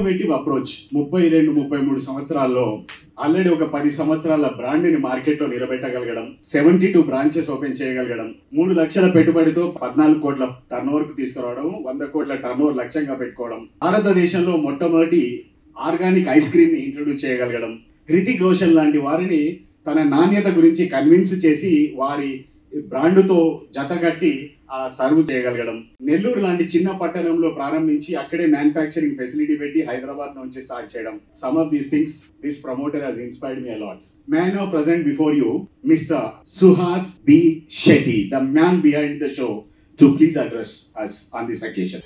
Innovative approach 32-33 సంవత్సరాల్లో already ఒక 10 సంవత్సరాల బ్రాండ్ ని మార్కెట్ లో నిలబెట్టగలగడం, 72 బ్రాంచెస్ ఓపెన్ చేయగలగడం, 3 లక్షల పెట్టుబడితో 14 కోట్ల టర్నోవర్ కు తీసుకురావడం, 100 కోట్ల టర్నోవర్ లక్ష్యంగా పెట్టుకోవడం, భారతదేశంలో మొట్టమొదటి ఆర్గానిక్ ఐస్ క్రీమ్ ని ఇంట్రొడ్యూస్ చేయగలగడం, హృతిక్ రోషన్ లాంటి వారిని తన నాణ్యత గురించి కన్విన్స్ చేసి వారి బ్రాండ్తో జతగట్టి సర్వ్ చేయగలగడం, నెల్లూరు లాంటి చిన్న పట్టణంలో ప్రారంభించి అక్కడే మ్యానుఫ్యాక్చరింగ్ ఫెసిలిటీ పెట్టి హైదరాబాద్ నుంచి స్టార్ట్ చేయడం. Some of these things this promoter has inspired me a lot. May I now present before you Mr. Suhas B. Shetty, the man behind the show, to please address us on this occasion.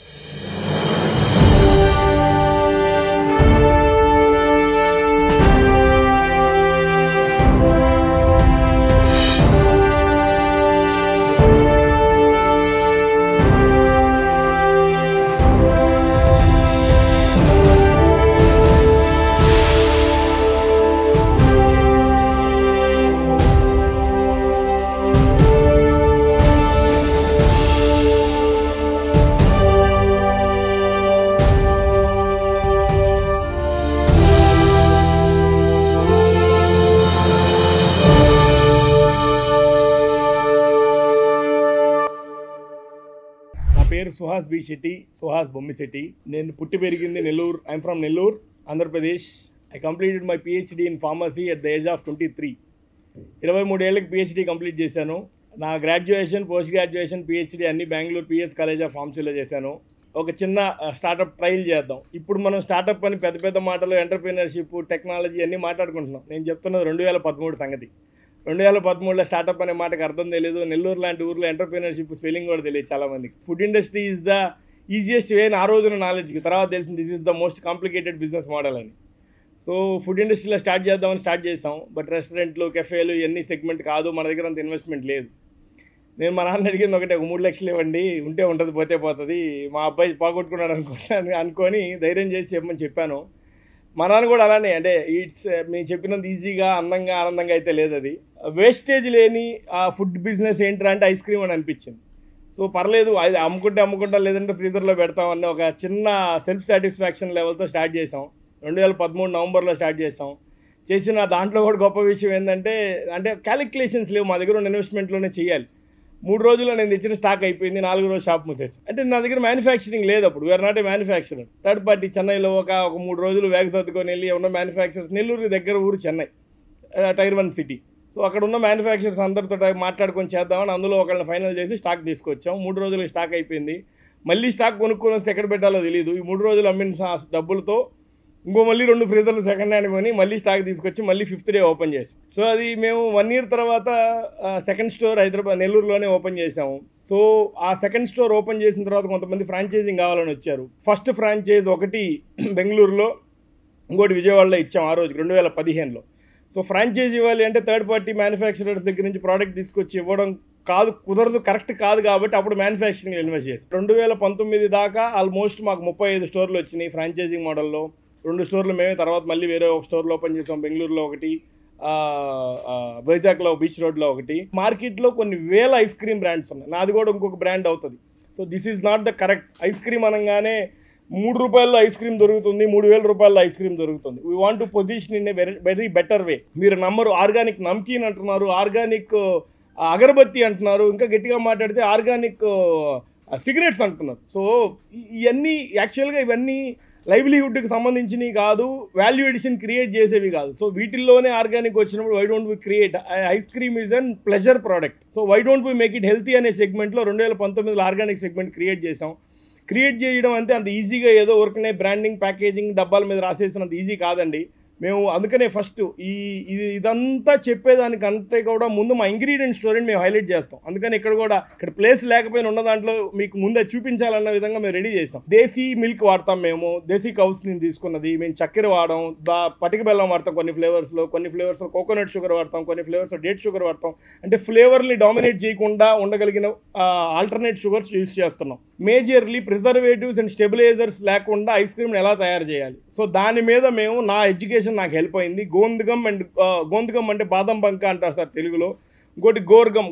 పేరు Suhas B Shetty, Suhas Bommisetty. నేను పుట్టి పెరిగింది Nellore. I'm from Nellore, Andhra Pradesh. I completed my PhD in pharmacy at the age of 23. 23 ఏళ్ళకి PhD complete చేశాను. నా graduation, post graduation, PhD అన్ని Bengaluru PS college of ఫార్మసీలో చేశాను. ఒక చిన్న స్టార్టప్ ట్రైల్ చేద్దాం. ఇప్పుడు మనం స్టార్టప్ అని పెద్ద పెద్ద మాటలు, ఎంటర్ప్రీనర్షిప్, టెక్నాలజీ అన్నీ మాట్లాడుకుంటున్నాం. నేను చెప్తున్నది 2013 సంగతి. 2013లో స్టార్టప్ అనే మాటకు అర్థం తెలియదు. నెల్లూరు లాంటి ఊర్లో ఎంటర్ప్రీనర్షిప్ స్పెల్లింగ్ కూడా తెలియదు చాలామందికి. Food industry is the easiest way అని ఆ రోజున నాలెడ్జ్కి. తర్వాత తెలిసింది this is the most complicated business model అని. సో ఫుడ్ ఇండస్ట్రీలో స్టార్ట్ చేద్దామని స్టార్ట్ చేసాం. బట్ రెస్టారెంట్లు, కెఫేలు ఇవన్నీ సెగ్మెంట్ కాదు, మన దగ్గర అంత ఇన్వెస్ట్మెంట్ లేదు. నేను మా నాన్న అడిగింది ఒకటే, ఒక 3 లక్షలు ఇవ్వండి, ఉంటే ఉంటుంది, పోతే పోతుంది, మా అబ్బాయి పోగొట్టుకున్నాడు అనుకొని ధైర్యం చేసి చెప్పమని చెప్పాను. మా నాన్న కూడా అలానే, అంటే ఇట్స్ మేము చెప్పినంత ఈజీగా, అందంగా, ఆనందంగా అయితే లేదు. అది వేస్టేజ్ లేని ఆ ఫుడ్ బిజినెస్ ఏంటంటే అంటే ఐస్ క్రీమ్ అని అనిపించింది. సో పర్లేదు, అది అమ్ముకుంటా లేదంటే ఫ్రీజర్లో పెడతామని ఒక చిన్న సెల్ఫ్ సాటిస్ఫాక్షన్ లెవెల్తో స్టార్ట్ చేసాం. 2013 నవంబర్లో స్టార్ట్ చేసాం. చేసిన దాంట్లో కూడా గొప్ప విషయం ఏంటంటే, అంటే క్యాలిక్యులేషన్స్ లేవు మా దగ్గర, ఉన్న ఇన్వెస్ట్మెంట్లోనే చేయాలి. 3 రోజుల్లో నేను తెచ్చిన స్టాక్ అయిపోయింది. 4 రోజు షాప్ మూసేసాను. అంటే నా దగ్గర మ్యానుఫ్యాక్చరింగ్ లేదు అప్పుడు. We're not a manufacturer. Third party చెన్నైలో ఒక 3 రోజులు వేగ సర్దుకొని వెళ్ళి ఉన్న మ్యానుఫ్యాక్చరర్స్, నెల్లూరు దగ్గర ఊరు చెన్నై, టైర్ 1 సిటీ. సో అక్కడ ఉన్న మ్యానుఫ్యాక్చరర్స్ అందరితో మాట్లాడుకొని చేద్దామని అందులో ఒకళ్ళని ఫైనల్ చేసి స్టాక్ తీసుకొచ్చాం. 3 రోజులు స్టాక్ అయిపోయింది. మళ్ళీ స్టాక్ కొనుక్కొని ఎక్కడ పెట్టాలో తెలియదు. ఈ 3 రోజులు అమ్మిన డబ్బులతో మళ్ళీ 2 ఫ్రీజర్లు సెకండ్ హ్యాండ్ కొని మళ్ళీ స్టాక్ తీసుకొచ్చి మళ్ళీ 5th డే ఓపెన్ చేసాం. సో అది మేము 1 year తర్వాత సెకండ్ స్టోర్ హైదరాబాద్ నెల్లూరులోనే ఓపెన్ చేసాము. సో ఆ సెకండ్ స్టోర్ ఓపెన్ చేసిన తర్వాత కొంతమంది ఫ్రాంచైజింగ్ కావాలని వచ్చారు. ఫస్ట్ ఫ్రాంచైజ్ ఒకటి బెంగళూరులో, ఇంకోటి విజయవాడలో ఇచ్చాం ఆ రోజు 2015లో. సో ఫ్రాంచైజ్ ఇవ్వాలి అంటే థర్డ్ పార్టీ మ్యానుఫ్యాక్చరర్స్ దగ్గర నుంచి ప్రోడక్ట్ తీసుకొచ్చి ఇవ్వడం కుదరదు, కరెక్ట్ కాదు. కాబట్టి అప్పుడు మ్యానుఫ్యాక్చరింగ్ ఇన్వెస్ట్ చేస్తాం. 2019 దాకా ఆల్మోస్ట్ మాకు 35 స్టోర్లు వచ్చినాయి ఫ్రాంచైజింగ్ మోడల్లో. 2 స్టోర్లు మేమే, తర్వాత మళ్ళీ వేరే ఒక స్టోర్లో ఓపెన్ చేసాం. బెంగళూరులో ఒకటి, వైజాగ్లో బీచ్ రోడ్లో ఒకటి. మార్కెట్లో కొన్ని వేల ఐస్ క్రీమ్ బ్రాండ్స్ ఉన్నాయి. నాది కూడా ఇంకొక బ్రాండ్ అవుతుంది. So this is not the correct. Ice cream అనగానే 3 రూపాయల్లో ఐస్ క్రీమ్ దొరుకుతుంది, 3000 రూపాయల్లో ఐస్ క్రీమ్ దొరుకుతుంది. We want to position in a very better way. మీరు నమ్మరు, ఆర్గానిక్ నమ్కీన్ అంటున్నారు, ఆర్గానిక్ అగరబత్తి అంటున్నారు, ఇంకా గట్టిగా మాట్లాడితే ఆర్గానిక్ సిగరెట్స్ అంటున్నారు. సో ఇవన్నీ యాక్చువల్గా ఇవన్నీ లైవ్లీహుడ్కి సంబంధించినవి కాదు, వాల్యూ ఎడిషన్ క్రియేట్ చేసేవి కాదు. సో వీటిల్లోనే ఆర్గానిక్ వచ్చినప్పుడు why don't we create ice cream is an pleasure product. So why don't we make it healthy అనే సెగ్మెంట్లో 2019లో ఆర్గానిక్ సెగ్మెంట్ క్రియేట్ చేసాం. క్రియేట్ చేయడం అంత ఈజీగా ఏదో ఊరికనే బ్రాండింగ్, ప్యాకేజింగ్, డబ్బాల మీద రాసేసినంత ఈజీ కాదండి. మేము అందుకనే ఫస్ట్ ఇదంతా చెప్పేదానికంటే కూడా ముందు మా ఇంగ్రీడియంట్ స్టోరీని మేము హైలైట్ చేస్తాం. అందుకని ఇక్కడ ప్లేస్ లేకపోయినా ఉన్న దాంట్లో మీకు ముందే చూపించాలన్న విధంగా మేము రెడీ చేస్తాం. దేశీ మిల్క్ వాడతాం, మేము దేశీ కౌస్ నుంచి తీసుకున్నది. మేము చక్కెర వాడడం, పటిక బెల్లం వాడతాం కొన్ని ఫ్లేవర్స్లో కోకోనట్ షుగర్ వాడతాం, కొన్ని ఫ్లేవర్స్లో డేట్ షుగర్ వాడతాం. అంటే ఫ్లేవర్ని డామినేట్ చేయకుండా ఉండగలిగిన ఆల్టర్నేట్ షుగర్స్ యూజ్ చేస్తున్నాం. మేజర్లీ ప్రిజర్వేటివ్స్ అండ్ స్టెబిలైజర్స్ లేకుండా ఐస్ క్రీమ్ని ఎలా తయారు చేయాలి. సో దాని మీద మేము, నా ఎడ్యుకేషన్ నాకు హెల్ప్ అయింది. గోందగం అంటే బాదం బంక అంటారు సార్ తెలుగులో. ఇంకోటి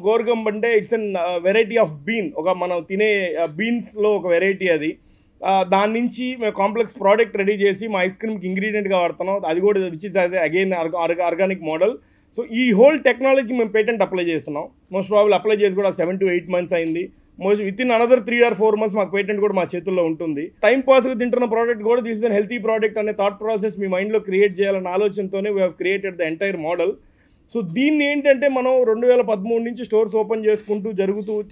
గోర్గమ్ అంటే it's an variety of bean, ఒక మనం తినే బీన్స్లో ఒక వెరైటీ. అది దాని నుంచి మేము కాంప్లెక్స్ ప్రోడక్ట్ రెడీ చేసి మా ఐస్ క్రీమ్కి ఇంగ్రీడియంట్గా వాడుతున్నాం. అది కూడా which is again organic model. So ఈ హోల్ టెక్నాలజీ మేము పేటెంట్ అప్లై చేస్తున్నాం. మోస్ట్ ప్రాబబ్లీ అప్లై చేసి కూడా 7 to 8 months అయింది. With in another 3 or 4 months మాకు పేటెంట్ కూడా మా చేతుల్లో ఉంటుంది. టైం పాస్గా తింటున్న ప్రోడక్ట్ కూడా this is an healthy product అనే థాట్ ప్రాసెస్ మీ మైండ్లో క్రియేట్ చేయాలన్న ఆలోచనతోనే we have created the entire model. So దీన్ని ఏంటంటే మనం 2013 నుంచి స్టోర్స్ ఓపెన్ చేసుకుంటూ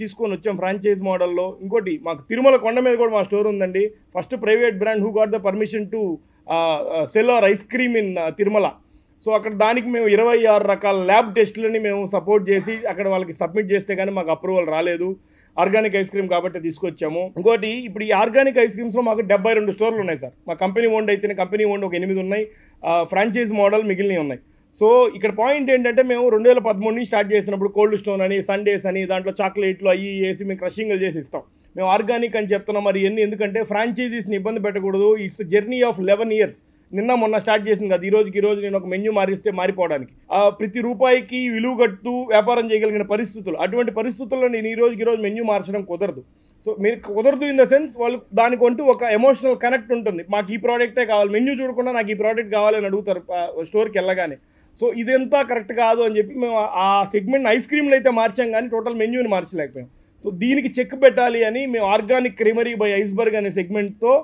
తీసుకొని వచ్చాం ఫ్రాంచైజ్ మోడల్లో. ఇంకోటి మాకు తిరుమల కొండ మీద కూడా మా స్టోర్ ఉందండి. First private brand who got the permission to cell our eyes cream in Tirumala. So అక్కడ దానికి మేము 26 రకాల ల్యాబ్ టెస్టులని మేము సపోర్ట్ చేసి అక్కడ వాళ్ళకి సబ్మిట్ చేస్తే కానీ మాకు అప్రూవల్ రాలేదు. ఆర్గానిక్ ఐస్ క్రీమ్ కాబట్టి తీసుకొచ్చాము. ఇంకోటి ఇప్పుడు ఈ ఆర్గానిక్ ఐస్ క్రీమ్స్లో మాకు 72 స్టోర్లు ఉన్నాయి సార్. మా కంపెనీ ఓన్డ్ అయితేనే కంపెనీ ఓన్డ్ ఒక 8 ఉన్నాయి, ఫ్రాంచైజ్ మోడల్ మిగిలినవి ఉన్నాయి. సో ఇక్కడ పాయింట్ ఏంటంటే మేము 2013 నుంచి స్టార్ట్ చేసినప్పుడు కోల్డ్ స్టోన్ అని, సండేస్ అని, దాంట్లో చాక్లెట్లు అవి వేసి మేము క్రషింగ్లు చేసి ఇస్తాం. మేము ఆర్గానిక్ అని చెప్తున్నాం. మరి ఎందుకంటే ఫ్రాంచైజీస్ని ఇబ్బంది పెట్టకూడదు. It's journey of 11 years. మొన్న స్టార్ట్ చేసింది కదా, ఈ రోజు నేను ఒక మెన్యూ మారిస్తే మారిపోవడానికి ప్రతి రూపాయికి విలువ కట్టు వ్యాపారం చేయగలిగిన పరిస్థితులు. అటువంటి పరిస్థితుల్లో నేను ఈ రోజు మెన్యూ మార్చడం కుదరదు. సో మీరు కుదరదు ఇన్ ద సెన్స్ వాళ్ళు దానికి అంటూ ఒక ఎమోషనల్ కనెక్ట్ ఉంటుంది. మాకు ఈ ప్రోడక్టే కావాలి, మెన్యూ చూడకుండా నాకు ఈ ప్రోడక్ట్ కావాలని అడుగుతారు స్టోర్కి వెళ్ళగానే. సో ఇదంతా కరెక్ట్ కాదు అని చెప్పి మేము ఆ సెగ్మెంట్ ఐస్ క్రీమ్లు అయితే మార్చాం కానీ టోటల్ మెన్యూని మార్చలేకపోయాం. సో దీనికి చెక్ పెట్టాలి అని మేము ఆర్గానిక్ క్రీమరీ బై ఐస్బర్గ్ అనే సెగ్మెంట్తో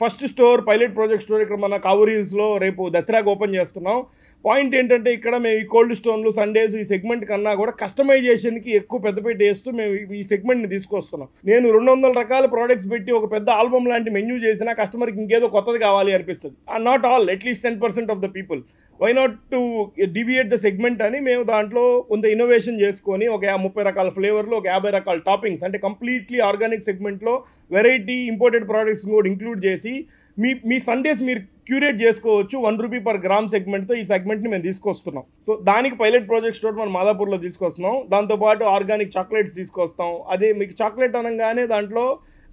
first store pilot project store ఇక్కడ మన కావూరు హిల్స్లో రేపు దసరాకు ఓపెన్ చేస్తున్నాం. పాయింట్ ఏంటంటే ఇక్కడ మేము ఈ కోల్డ్ స్టోన్లు, సండేస్ ఈ సెగ్మెంట్ కన్నా కూడా కస్టమైజేషన్కి ఎక్కువ పెద్దపీట వేస్తూ మేము ఈ సెగ్మెంట్ని తీసుకొస్తున్నాం. నేను 200 రకాల ప్రోడక్ట్స్ పెట్టి ఒక పెద్ద ఆల్బమ్ లాంటి మెన్యూ చేసినా కస్టమర్కి ఇంకేదో కొత్తది కావాలి అనిపిస్తుంది. Not all, at least 10% of the people. Why not to deviate the segment అని మేము దాంట్లో కొంత ఇన్నోవేషన్ చేసుకొని ఒక 30 రకాల ఫ్లేవర్లు, ఒక 50 రకాల టాపింగ్స్, అంటే కంప్లీట్లీ ఆర్గానిక్ సెగ్మెంట్లో వెరైటీ ఇంపోర్టెడ్ ప్రోడక్ట్స్ కూడా ఇంక్లూడ్ చేసి మీ సండేస్ మీరు క్యూరేట్ చేసుకోవచ్చు. ₹1 per gram సెగ్మెంట్తో ఈ సెగ్మెంట్ని మేము తీసుకొస్తున్నాం. సో దానికి పైలట్ ప్రాజెక్ట్ స్టోర్ మనం మాదాపూర్లో తీసుకొస్తున్నాం. దాంతోపాటు ఆర్గానిక్ చాక్లెట్స్ తీసుకొస్తాం. అదే మీకు చాక్లెట్ అనగానే దాంట్లో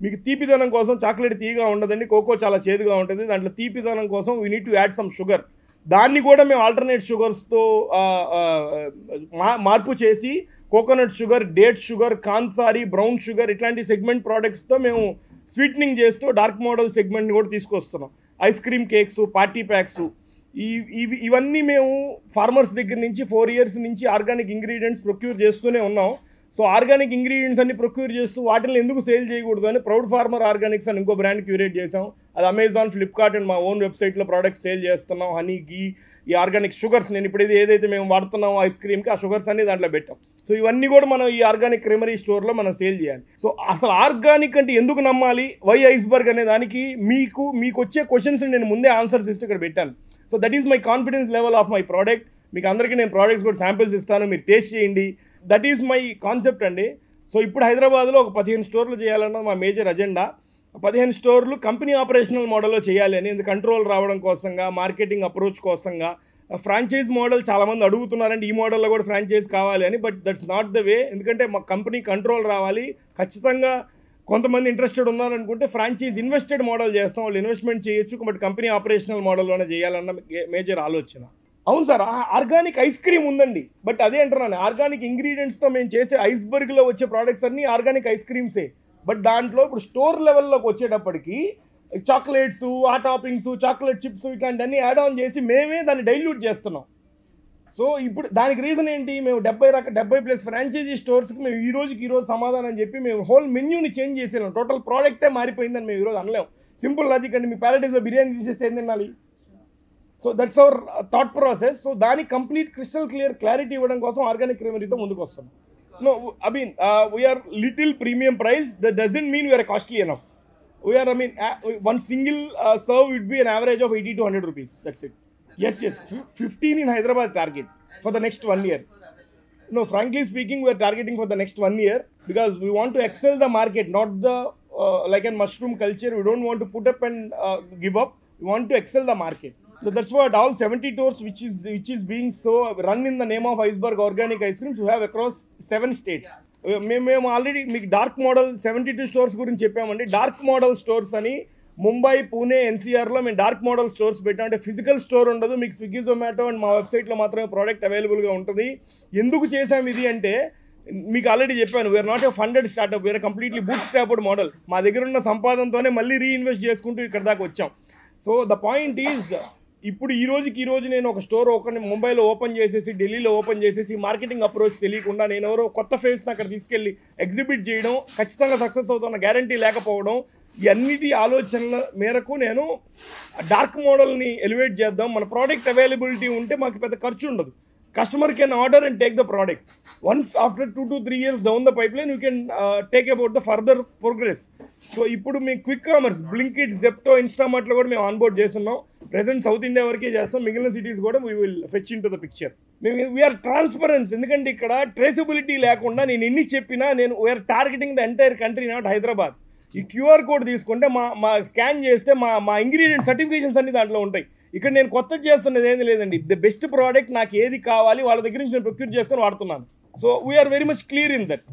మీకు తీపిదనం కోసం చాక్లెట్ తీయగా ఉండదండి, కోకో చాలా చేదుగా ఉంటుంది. దాంట్లో తీపిదనం కోసం we need to add some sugar. దాన్ని కూడా మేము ఆల్టర్నేట్ షుగర్స్తో మార్పు చేసి కోకోనట్ షుగర్, డేట్ షుగర్, కాన్సారీ, బ్రౌన్ షుగర్ ఇట్లాంటి సెగ్మెంట్ ప్రోడక్ట్స్తో మేము స్వీట్నింగ్ చేస్తూ డార్క్ మోడల్ సెగ్మెంట్ని కూడా తీసుకొస్తున్నాం. Ice cream cakes, party packs, ఇవన్నీ మేము ఫార్మర్స్ దగ్గర నుంచి 4 years నుంచి ఆర్గానిక్ ఇంగ్రీడియంట్స్ ప్రొక్యూర్ చేస్తూనే ఉన్నాం. సో ఆర్గానిక్ ఇంగ్రీడియంట్స్ అన్ని ప్రొక్యూర్ చేస్తూ వాటిని ఎందుకు సేల్ చేయకూడదు అని ప్రౌడ్ ఫార్మర్ ఆర్గానిక్స్ అని ఇంకో బ్రాండ్ క్యూరేట్ చేసాం. అది అమెజాన్, ఫ్లిప్కార్ట్ అండ్ మా ఓన్ వెబ్సైట్లో ప్రోడక్ట్స్ సేల్ చేస్తున్నాం. హనీ, గీ, ఈ ఆర్గానిక్ షుగర్స్ నేను ఇప్పుడు ఏదైతే మేము వాడుతున్నాం ఐస్ క్రీమ్కి ఆ షుగర్స్ అన్ని దాంట్లో పెట్టాం. సో ఇవన్నీ కూడా మనం ఈ ఆర్గానిక్ క్రీమరీ స్టోర్లో మనం సేల్ చేయాలి. సో అసలు ఆర్గానిక్ అంటే ఎందుకు నమ్మాలి, వై ఐస్బర్గ్ అనే దానికి మీకు వచ్చే క్వశ్చన్స్ నేను ముందే ఆన్సర్స్ ఇస్తూ ఇక్కడ పెట్టాను. So that is my confidence level of my product. మీకు అందరికీ నేను ప్రోడక్ట్స్ కూడా శాంపిల్స్ ఇస్తాను, మీరు టేస్ట్ చేయండి. దట్ ఈస్ మై కాన్సెప్ట్ అండి. సో ఇప్పుడు హైదరాబాద్లో ఒక 15 స్టోర్లు చేయాలన్నది మా మేజర్ అజెండా. 15 స్టోర్లు కంపెనీ ఆపరేషనల్ మోడల్లో చేయాలి అని, ఇది కంట్రోల్ రావడం కోసంగా, మార్కెటింగ్ అప్రోచ్ కోసంగా. ఫ్రాంచైజ్ మోడల్ చాలామంది అడుగుతున్నారంటే ఈ మోడల్లో కూడా ఫ్రాంచైజ్ కావాలి అని, but that's not the way. ఎందుకంటే మా కంపెనీ కంట్రోల్ రావాలి. ఖచ్చితంగా కొంతమంది ఇంట్రెస్టెడ్ ఉన్నారనుకుంటే ఫ్రాంచైజ్ ఇన్వెస్టెడ్ మోడల్ చేస్తాం, వాళ్ళు ఇన్వెస్ట్మెంట్ చేయొచ్చు, బట్ కంపెనీ ఆపరేషనల్ మోడల్లోనే చేయాలన్న మేజర్ ఆలోచన. అవును సార్, ఆర్గానిక్ ఐస్ క్రీమ్ ఉందండి, బట్ అదే అంటున్నాను, ఆర్గానిక్ ఇంగ్రీడియంట్స్తో మేము చేసే ఐస్బర్గ్లో వచ్చే ప్రోడక్ట్స్ అన్నీ ఆర్గానిక్ ఐస్ క్రీమ్సే. బట్ దాంట్లో ఇప్పుడు స్టోర్ లెవెల్లోకి వచ్చేటప్పటికి చాక్లెట్స్, ఆ టాపింగ్స్, చాక్లెట్ చిప్స్ ఇట్లాంటివన్నీ యాడ్ ఆన్ చేసి మేమే దాన్ని డైల్యూట్ చేస్తున్నాం. సో ఇప్పుడు దానికి రీజన్ ఏంటి, మేము 70+ ఫ్రాంచైజీ స్టోర్స్కి మేము ఈ రోజు సమాధానం చెప్పి మేము హోల్ మెన్యూని చేంజ్ చేసేలాం. టోటల్ ప్రోడక్టే మారిపోయిందని మేము ఈరోజు అనలేము. సింపుల్ లాజిక్ అండి, మీ ప్యారడైజ్లో బిర్యానీ తీసేస్తే ఏం తినాలి? So that's our thought process. So దానికి కంప్లీట్ క్రిస్టల్ క్లారిటీ ఇవ్వడం కోసం ఆర్గానిక్ క్రీమరీతో ముందుకు వస్తాం. No, I mean, we are little premium price. That doesn't mean we are costly enough. We are, one single serve would be an average of 80 to 100 rupees. That's it. Yes. 15 in Hyderabad target for the next 1 year. No, frankly speaking, we are targeting for the next 1 year because we want to excel the market, not the like a mushroom culture. We don't want to put up and give up. We want to excel the market. So that's what all 70 stores which is being so run in the name of Iceberg Organic Ice Creams we have across 7 states. మేము already మీకు dark model 72 stores గురించి చెప్పామండి. Dark model stores అని ముంబై, పూణే, ఎన్సీఆర్లో మేము dark model stores పెట్టాం. అంటే physical store ఉండదు, మీకు స్విగ్గీ, జొమాటో అండ్ మా వెబ్సైట్లో మాత్రమే ప్రోడక్ట్ అవైలబుల్గా ఉంటుంది. ఎందుకు చేసాం ఇది అంటే మీకు ఆల్రెడీ చెప్పాను, we're not a funded startup, we're completely bootstrapped model. మా దగ్గర ఉన్న సంపాదనతోనే మళ్ళీ రీఇన్వెస్ట్ చేసుకుంటూ ఇక్కడ దాకా వచ్చాం. సో ద పాయింట్ ఈజ్, ఇప్పుడు ఈ రోజు నేను ఒక స్టోర్ ముంబైలో ఓపెన్ చేసేసి, ఢిల్లీలో ఓపెన్ చేసేసి, మార్కెటింగ్ అప్రోచ్ తెలియకుండా నేను ఎవరో కొత్త ఫేస్ని అక్కడ తీసుకెళ్ళి ఎగ్జిబిట్ చేయడం, ఖచ్చితంగా సక్సెస్ అవుతున్న గ్యారంటీ లేకపోవడం, ఈ అన్నిటి ఆలోచనల మేరకు నేను డార్క్ మోడల్ని ఎలివేట్ చేద్దాం. మన ప్రోడక్ట్ అవైలబిలిటీ ఉంటే మాకు పెద్ద ఖర్చు ఉండదు. Customer can order and take the product. Once after 2 to 3 years down the pipeline you can take about the further progress. So ఇప్పుడు మీ క్విక్ కామర్స్, బ్లింకిట్, జెప్టో, ఇన్స్టామార్ట్లో కూడా మేము ఆన్బోర్డ్ చేస్తున్నాం. ప్రెసెంట్ సౌత్ ఇండియా వరకే చేస్తాం, మిగిలిన cities కూడా we will fetch in to the picture. We're transparence, ఎందుకంటే ఇక్కడ ట్రేసబిలిటీ లేకుండా నేను ఎన్ని చెప్పినా, we're targeting the entire country, not Hyderabad. ఈ క్యూఆర్ కోడ్ తీసుకుంటే మా స్కాన్ చేస్తే మా ఇంగ్రీడియంట్ సర్టిఫికేషన్స్ అన్ని దాంట్లో ఉంటాయి. ఇక్కడ నేను కొత్తది చేస్తున్నది ఏది లేదండి. ద బెస్ట్ ప్రోడక్ట్ నాకు ఏది కావాలి వాళ్ళ దగ్గర నుంచి నేను ప్రొక్యూర్ చేసుకొని వాడుతున్నాను. So we're very much clear in that.